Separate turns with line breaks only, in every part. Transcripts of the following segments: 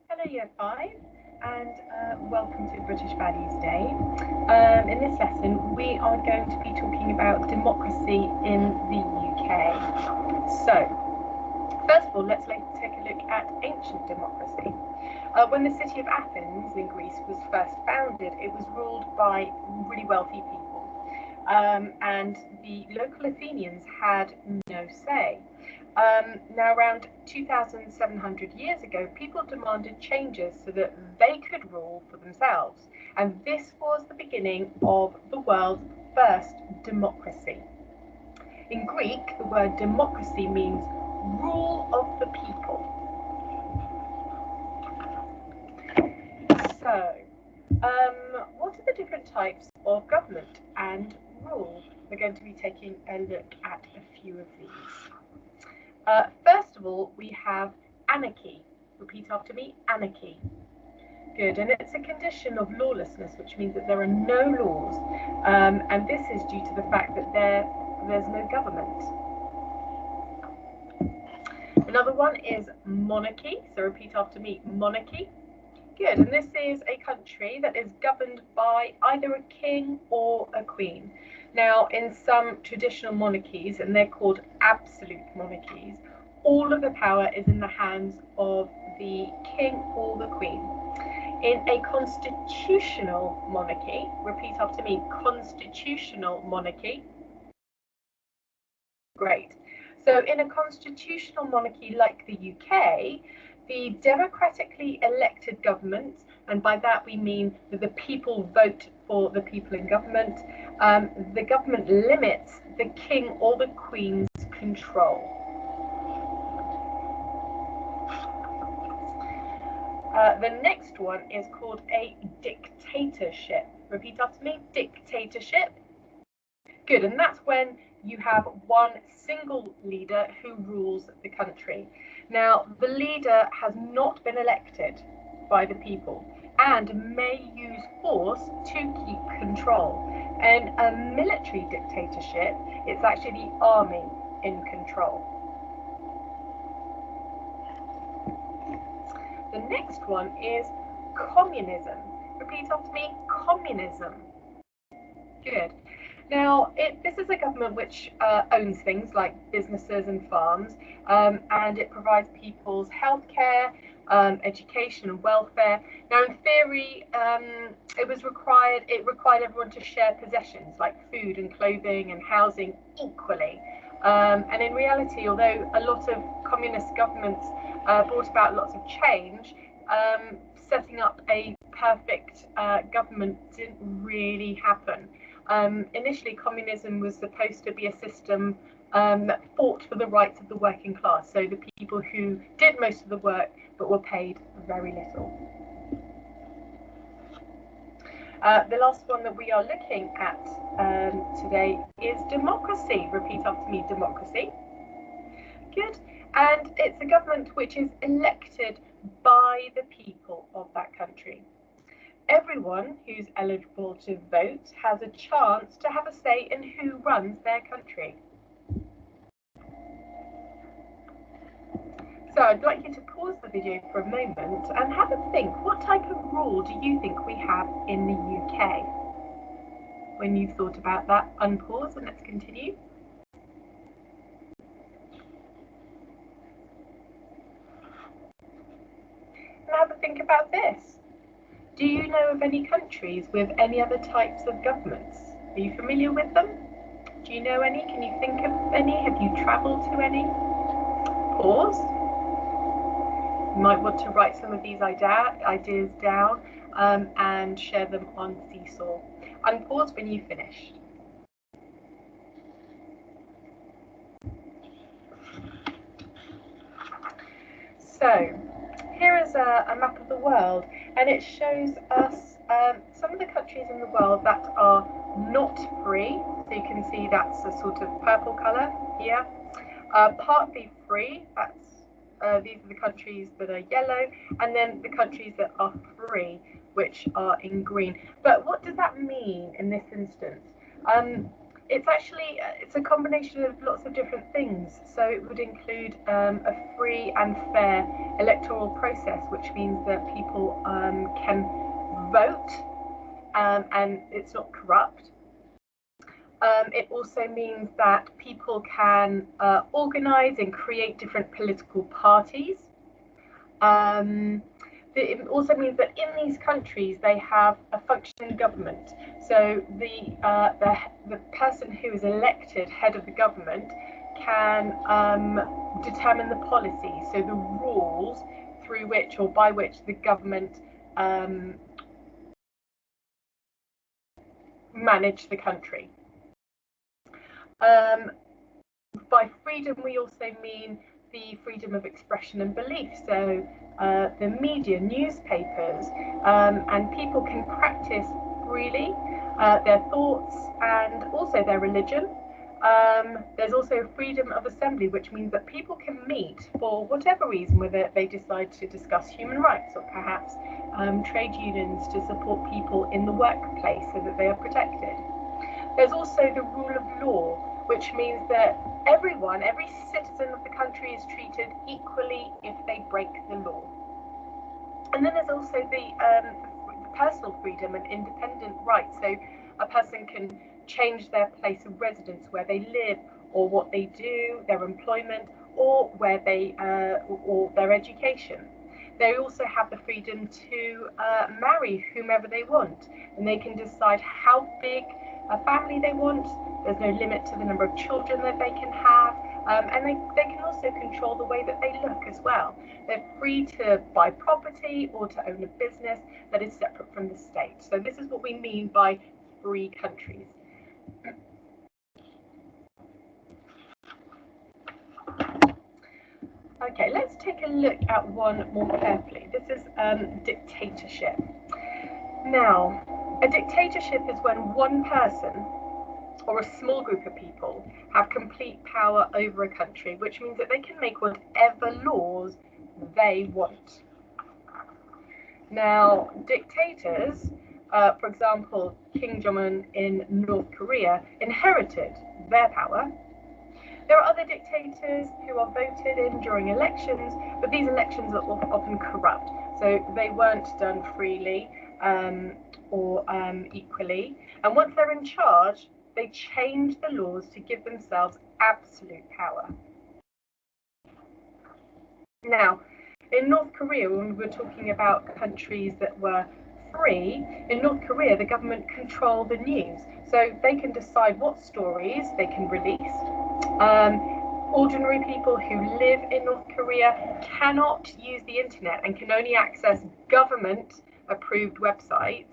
Hello Year 5 and welcome to British Values Day. In this lesson we are going to be talking about democracy in the UK. So, first of all, let's take a look at ancient democracy. When the city of Athens in Greece was first founded, it was ruled by really wealthy people. And the local Athenians had no say. Now, around 2,700 years ago, people demanded changes so that they could rule for themselves. And this was the beginning of the world's first democracy. In Greek, the word democracy means rule of the people. So, what are the different types of government and rule? We're going to be taking a look at a few of these. First of all, we have anarchy. Repeat after me, anarchy. Good, and it's a condition of lawlessness, which means that there are no laws, and this is due to the fact that there's no government. Another one is monarchy, so repeat after me, monarchy. Good, and this is a country that is governed by either a king or a queen. Now, in some traditional monarchies, and they're called absolute monarchies, all of the power is in the hands of the king or the queen. In a constitutional monarchy, repeat after me, constitutional monarchy. Great. So in a constitutional monarchy like the UK, the democratically elected government, and by that we mean that the people vote for the people in government, the government limits the king or the queen's control. The next one is called a dictatorship. Repeat after me, dictatorship. Good, and that's when you have one single leader who rules the country. Now, the leader has not been elected by the people and may use force to keep control. In a military dictatorship, it's actually the army in control. The next one is communism. Repeat after me, communism. Good. Now, this is a government which owns things like businesses and farms, and it provides people's healthcare, education and welfare. Now, in theory, it required everyone to share possessions like food and clothing and housing equally. And in reality, although a lot of communist governments brought about lots of change, setting up a perfect government didn't really happen. Initially, communism was supposed to be a system that fought for the rights of the working class, so the people who did most of the work but were paid very little. The last one that we are looking at today is democracy. Repeat after me, democracy. Good. And it's a government which is elected by the people of that country. Everyone who's eligible to vote has a chance to have a say in who runs their country. So I'd like you to pause the video for a moment and have a think. What type of rule do you think we have in the UK? When you've thought about that, unpause and let's continue. And have a think about this. Do you know of any countries with any other types of governments? Are you familiar with them? Do you know any? Can you think of any? Have you travelled to any? Pause. You might want to write some of these ideas down and share them on Seesaw. Unpause when you finish. So, here is a map of the world, and it shows us some of the countries in the world that are not free. So you can see that's a sort of purple colour here. Partly free, these are the countries that are yellow, and then the countries that are free, which are in green. But what does that mean in this instance? It's actually it's a combination of lots of different things. So it would include a free and fair electoral process, which means that people can vote and it's not corrupt. It also means that people can organise and create different political parties. It also means that in these countries they have a functioning government. So the person who is elected head of the government can determine the policy, so the rules through which or by which the government manage the country. By freedom, we also mean the freedom of expression and belief. So the media, newspapers, and people can practice freely their thoughts and also their religion. There's also freedom of assembly, which means that people can meet for whatever reason, whether they decide to discuss human rights or perhaps trade unions to support people in the workplace so that they are protected. There's also the rule of law, which means that everyone, every citizen of the country is treated equally if they break the law. And then there's also the personal freedom and independent rights. So a person can change their place of residence, where they live, or what they do, their employment, or where they or their education. They also have the freedom to marry whomever they want, and they can decide how big a family they want. There's no limit to the number of children that they can have, and they can also control the way that they look as well. They're free to buy property or to own a business that is separate from the state. So this is what we mean by free countries. Okay, let's take a look at one more carefully. This is dictatorship. Now, a dictatorship is when one person or a small group of people have complete power over a country, which means that they can make whatever laws they want. Now, dictators, for example, Kim Jong-un in North Korea, inherited their power. There are other dictators who are voted in during elections, but these elections are often corrupt. So they weren't done freely or equally. And once they're in charge, they change the laws to give themselves absolute power. Now, in North Korea, when we were talking about countries that were free, in North Korea, the government control the news. So they can decide what stories they can release. Ordinary people who live in North Korea cannot use the internet and can only access government-approved websites.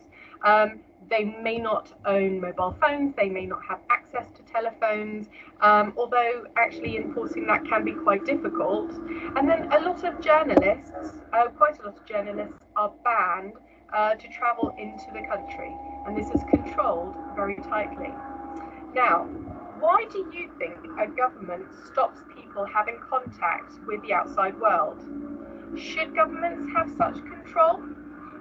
They may not own mobile phones, they may not have access to telephones, although actually enforcing that can be quite difficult. And then a lot of journalists, quite a lot of journalists, are banned to travel into the country, and this is controlled very tightly. Now, why do you think a government stops people having contact with the outside world? Should governments have such control?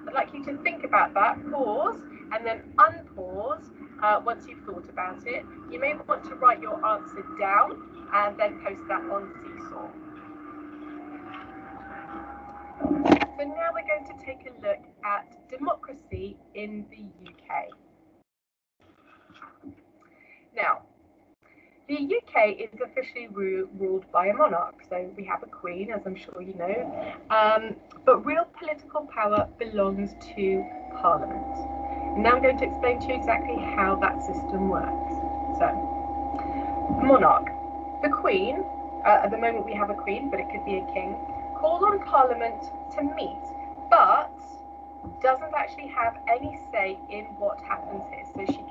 I'd like you to think about that, pause, and then unpause once you've thought about it. You may want to write your answer down and then post that on Seesaw. So now we're going to take a look at democracy in the UK. Now, the UK is officially ruled by a monarch, so we have a queen, as I'm sure you know, but real political power belongs to Parliament. Now I'm going to explain to you exactly how that system works. So, monarch. The Queen, at the moment we have a Queen, but it could be a King, calls on Parliament to meet, but doesn't actually have any say in what happens here. So she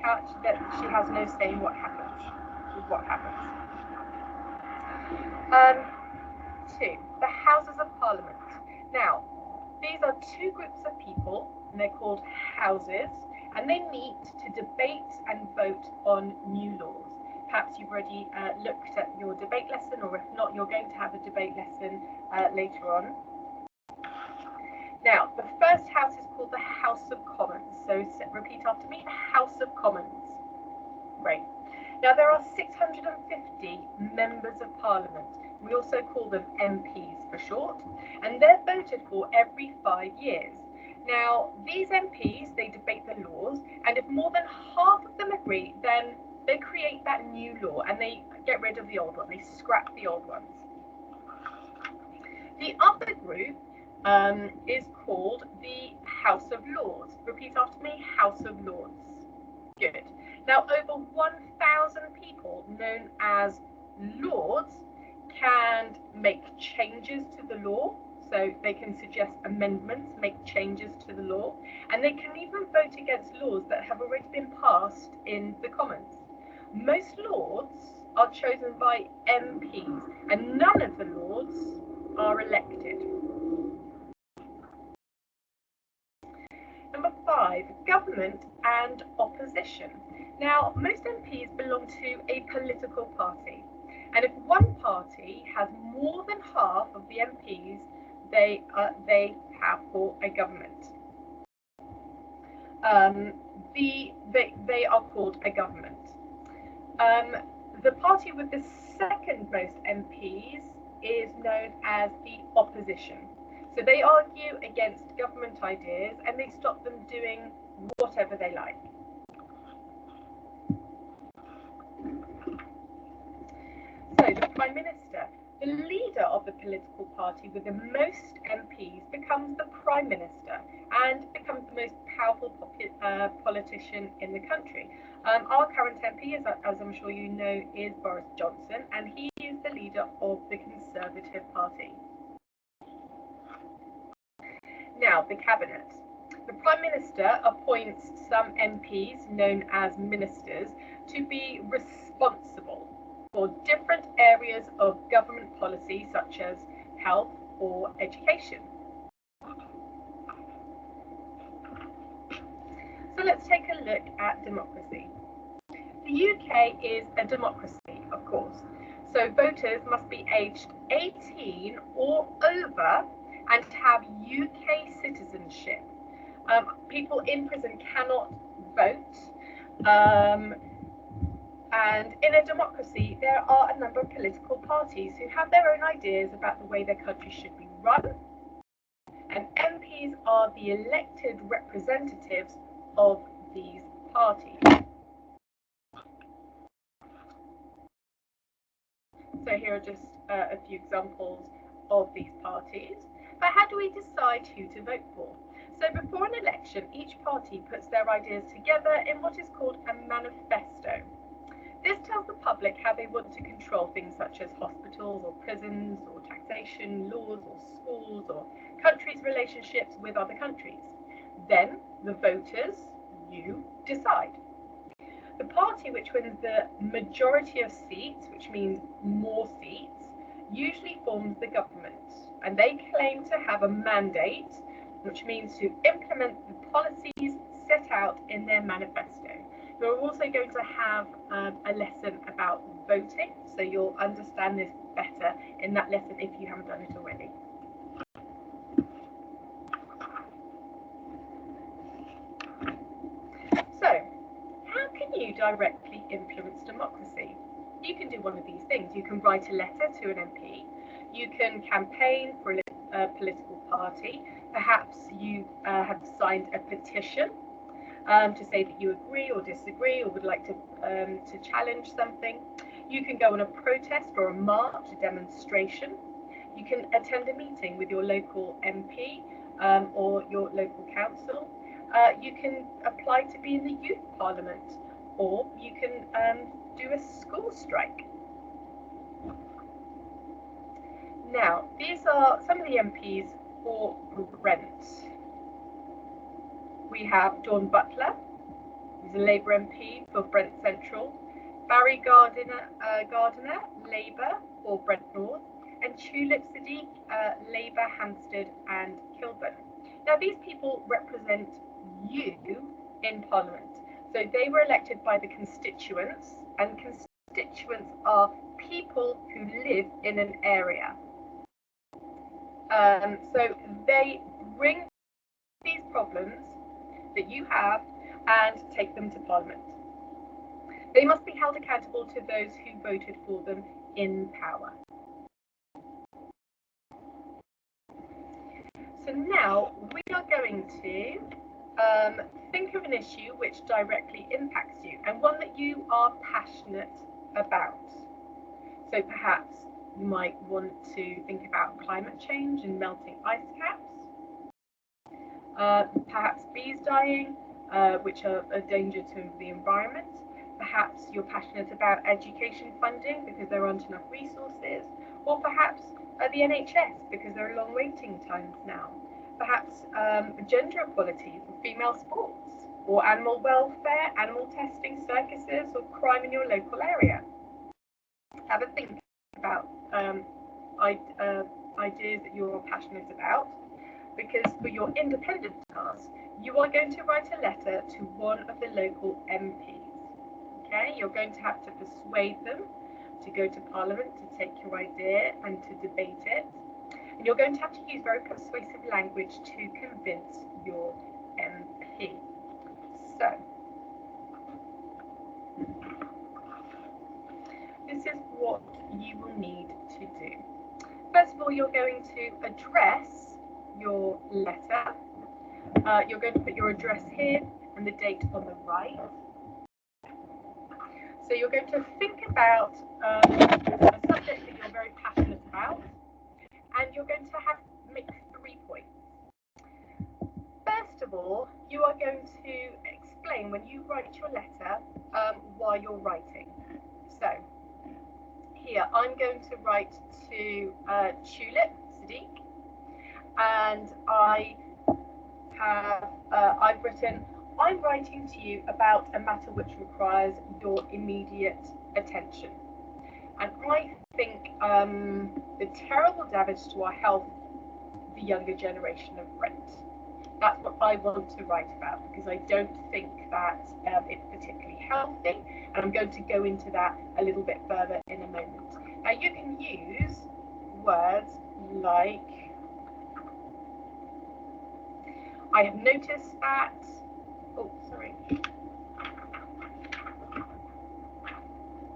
has no say in what happens. Two, the Houses of Parliament. Now, these are two groups of people, and they're called houses, and they meet to debate and vote on new laws. Perhaps you've already looked at your debate lesson, or if not, you're going to have a debate lesson later on. Now, the first house is called the House of Commons. So repeat after me, House of Commons. Great. Now, there are 650 members of Parliament. We also call them MPs for short, and they're voted for every 5 years. Now, these MPs, they debate the laws, and if more than half of them agree, then they create that new law and they get rid of the old one, they scrap the old ones. The other group is called the House of Lords. Repeat after me, House of Lords. Good. Now, over 1,000 people, known as Lords, can make changes to the law. So they can suggest amendments, make changes to the law, and they can even vote against laws that have already been passed in the Commons. Most Lords are chosen by MPs, and none of the Lords are elected. Number 5, government and opposition. Now, most MPs belong to a political party, and if one party has more than half of the MPs, they have for a government. They are called a government. The party with the second most MPs is known as the opposition. So they argue against government ideas and they stop them doing whatever they like. So the Prime Minister, the leader of the political party with the most MPs, becomes the Prime Minister and becomes the most powerful politician in the country. Our current MP, as I'm sure you know, is Boris Johnson, and he is the leader of the Conservative Party. Now, the Cabinet. The Prime Minister appoints some MPs, known as ministers, to be responsible for different areas of government policy, such as health or education. So let's take a look at democracy. The UK is a democracy, of course, so voters must be aged 18 or over and have UK citizenship. People in prison cannot vote. And in a democracy, there are a number of political parties who have their own ideas about the way their country should be run. And MPs are the elected representatives of these parties. So here are just a few examples of these parties. But how do we decide who to vote for? So before an election, each party puts their ideas together in what is called a manifesto. This tells the public how they want to control things such as hospitals or prisons or taxation, laws or schools or countries' relationships with other countries. Then the voters, you, decide. The party which wins the majority of seats, which means more seats, usually forms the government, and they claim to have a mandate, which means to implement the policies set out in their manifesto. We're also going to have a lesson about voting, so you'll understand this better in that lesson if you haven't done it already. So, how can you directly influence democracy? You can do one of these things. You can write a letter to an MP. You can campaign for a political party. Perhaps you have signed a petition to say that you agree or disagree or would like to challenge something. You can go on a protest or a march, a demonstration. You can attend a meeting with your local MP or your local council. You can apply to be in the youth parliament, or you can do a school strike. Now, these are some of the MPs for Brent. We have Dawn Butler, who's a Labour MP for Brent Central, Barry Gardiner, Labour for Brent North, and Tulip Siddiq, Labour, Hampstead and Kilburn. Now, these people represent you in Parliament. So they were elected by the constituents, and constituents are people who live in an area. So they bring these problems that you have and take them to Parliament. They must be held accountable to those who voted for them in power. So now we are going to think of an issue which directly impacts you and one that you are passionate about. So perhaps you might want to think about climate change and melting ice caps. Perhaps bees dying, which are a danger to the environment. Perhaps you're passionate about education funding because there aren't enough resources. Or perhaps the NHS because there are long waiting times now. Perhaps gender equality for female sports, or animal welfare, animal testing, circuses, or crime in your local area. Have a think about ideas that you're passionate about, because for your independent task, you are going to write a letter to one of the local MPs. Okay, you're going to have to persuade them to go to Parliament to take your idea and to debate it. And you're going to have to use very persuasive language to convince your MP. So, this is what you will need to do. First of all, you're going to address your letter. You're going to put your address here and the date on the right. So you're going to think about a subject that you're very passionate about, and you're going to make 3 points. First of all, you are going to explain when you write your letter why you're writing. So here I'm going to write to Tulip Sadiq, and I've written, I'm writing to you about a matter which requires your immediate attention. And I think the terrible damage to our health the younger generation of Brent. That's what I want to write about, because I don't think that it's particularly healthy, and I'm going to go into that a little bit further in a moment. Now you can use words like, I have noticed that,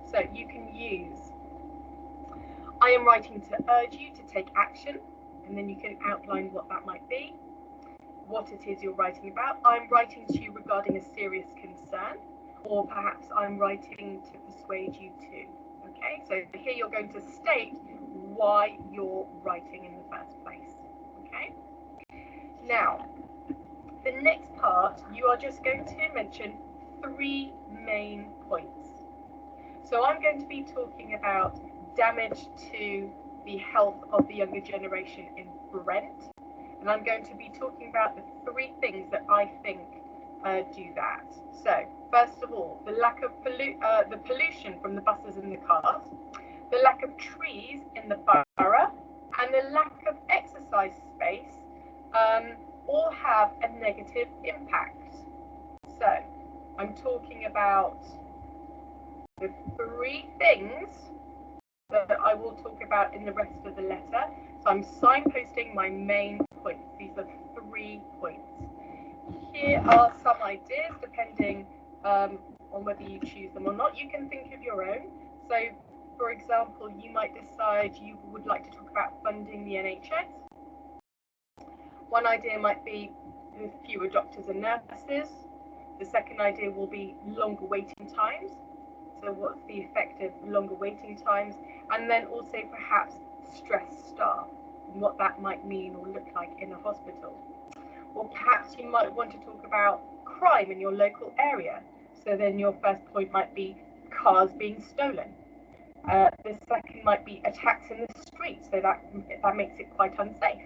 So you can use, I am writing to urge you to take action, and then you can outline what that might be, what it is you're writing about. I'm writing to you regarding a serious concern, or perhaps I'm writing to persuade you to. Okay, so here you're going to state why you're writing in the first place. Okay, now the next part, you are just going to mention 3 main points. So I'm going to be talking about damage to the health of the younger generation in Brent, and I'm going to be talking about the 3 things that I think do that. So first of all, the lack of the pollution from the buses and the cars, the lack of trees in the borough, and the lack of exercise space all have a negative impact. So I'm talking about the 3 things that I will talk about in the rest of the letter. So I'm signposting my main points. These are 3 points. Here are some ideas, depending on whether you choose them or not. You can think of your own. So, for example, you might decide you would like to talk about funding the NHS. One idea might be fewer doctors and nurses. The second idea will be longer waiting times. So what's the effect of longer waiting times? And then also perhaps stressed staff, and what that might mean or look like in a hospital. Or perhaps you might want to talk about crime in your local area. So then your first point might be cars being stolen. The second might be attacks in the streets, so that makes it quite unsafe.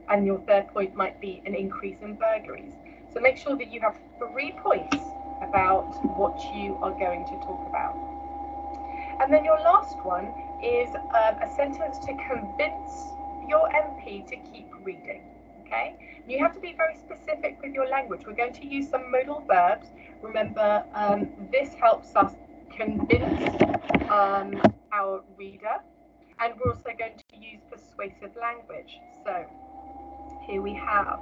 And your third point might be an increase in burglaries. So make sure that you have 3 points about what you are going to talk about. And then your last one is a sentence to convince your MP to keep reading. Okay? And you have to be very specific with your language. We're going to use some modal verbs. Remember, this helps us convince our reader, and we're also going to use persuasive language. So here we have,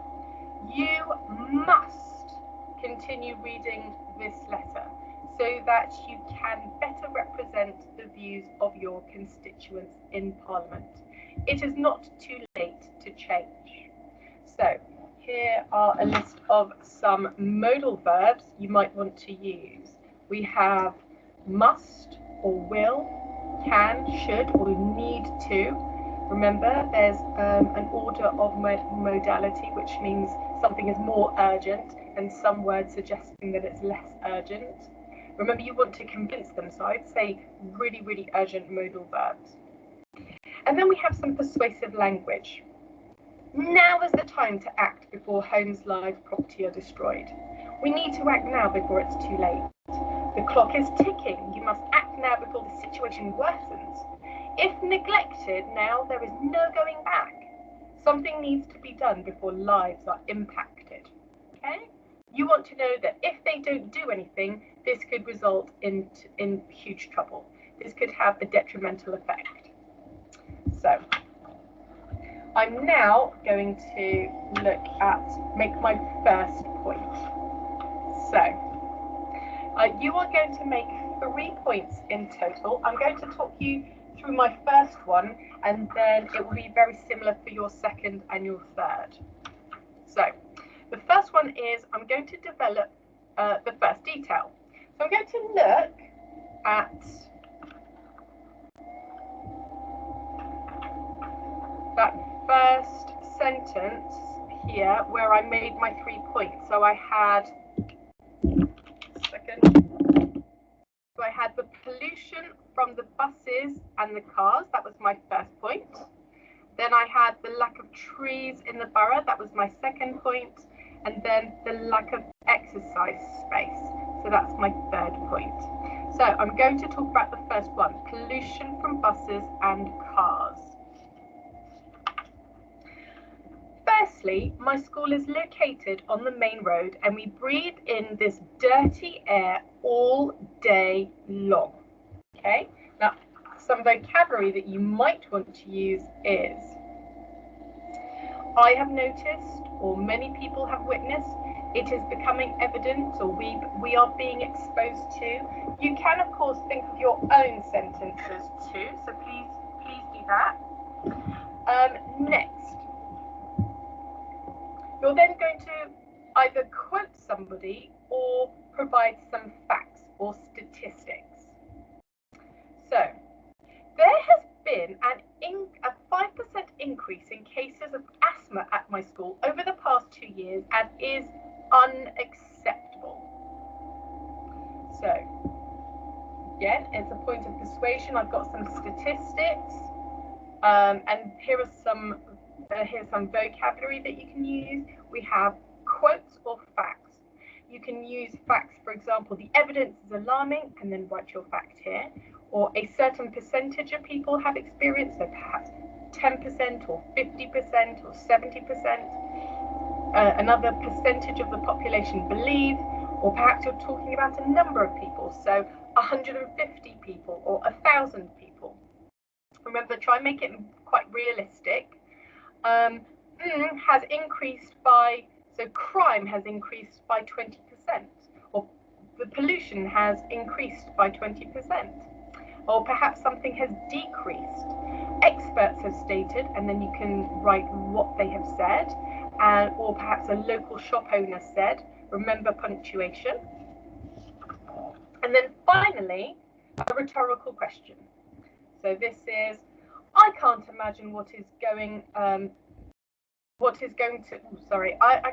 you must continue reading this letter. so that you can better represent the views of your constituents in Parliament. It is not too late to change. So here are a list of some modal verbs you might want to use. We have must or will, can, should, or need to. Remember, there's an order of modality, which means something is more urgent, and some words suggesting that it's less urgent. Remember, you want to convince them, so I'd say really, really urgent modal verbs. And then we have some persuasive language. Now is the time to act before homes, lives, property are destroyed. We need to act now before it's too late. The clock is ticking. You must act now before the situation worsens. If neglected now, there is no going back. Something needs to be done before lives are impacted. Okay? You want to know that if they don't do anything, this could result in huge trouble. This could have a detrimental effect. So, I'm now going to make my first point. So, you are going to make 3 points in total. I'm going to talk you through my first one, and then it will be very similar for your second and your third. So, the first one is I'm going to develop the first detail. So I'm going to look at that first sentence here where I made my 3 points. So I had the pollution from the buses and the cars. That was my first point. Then I had the lack of trees in the borough. That was my second point. And then the lack of exercise space. So that's my third point. So I'm going to talk about the first one, pollution from buses and cars. Firstly, my school is located on the main road and we breathe in this dirty air all day long. Okay, now some vocabulary that you might want to use is I have noticed, or many people have witnessed, it is becoming evident, or we are being exposed to. You can of course think of your own sentences too, so please do that. Next, you're then going to either quote somebody or provide some facts or statistics. So, there has been a 5% increase in cases of asthma at my school over the past 2 years and is unacceptable. So, again, it's a point of persuasion. I've got some statistics, and here's some vocabulary that you can use. We have quotes or facts. You can use facts, for example, the evidence is alarming, and then write your fact here. Or a certain percentage of people have experienced, so perhaps 10% or 50% or 70%. Another percentage of the population believe, or perhaps you're talking about a number of people, so 150 people or 1,000 people. Remember, try and make it quite realistic. Has increased by, so crime has increased by 20%, or the pollution has increased by 20%, or perhaps something has decreased. Experts have stated, and then you can write what they have said, or perhaps a local shop owner said. Remember punctuation. And then finally, a rhetorical question. So this is, I can't imagine I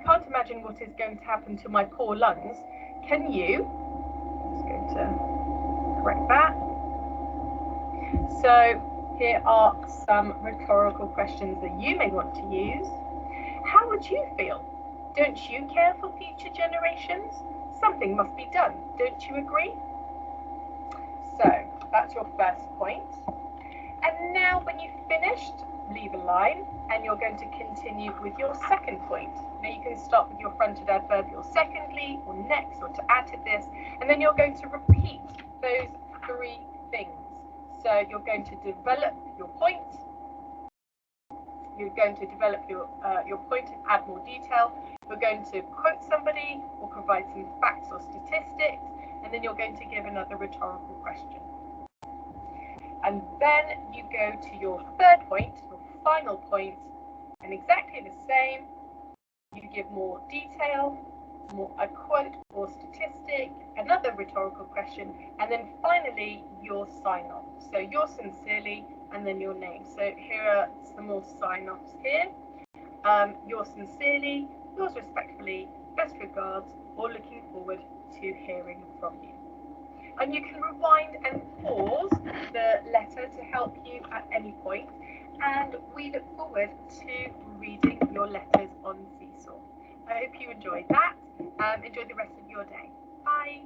can't imagine what is going to happen to my poor lungs. Can you? I'm just going to correct that. So here are some rhetorical questions that you may want to use. How would you feel? Don't you care for future generations? Something must be done. Don't you agree? So that's your first point. And now when you've finished, leave a line and you're going to continue with your second point. Now you can start with your fronted adverbial secondly or next or to add to this, and then you're going to repeat those 3 things. So you're going to develop your point, you're going to develop your point and add more detail, you're going to quote somebody or provide some facts or statistics, and then you're going to give another rhetorical question. And then you go to your third point, your final point, and exactly the same. You give more detail, a quote or statistic, another rhetorical question, and then finally your sign-off. So yours sincerely, and then your name. So here are some more sign-offs here. Yours sincerely, yours respectfully, best regards, or looking forward to hearing from you. And you can rewind and pause the letter to help you at any point. And we look forward to reading your letters on Seesaw. I hope you enjoyed that. Enjoy the rest of your day. Bye.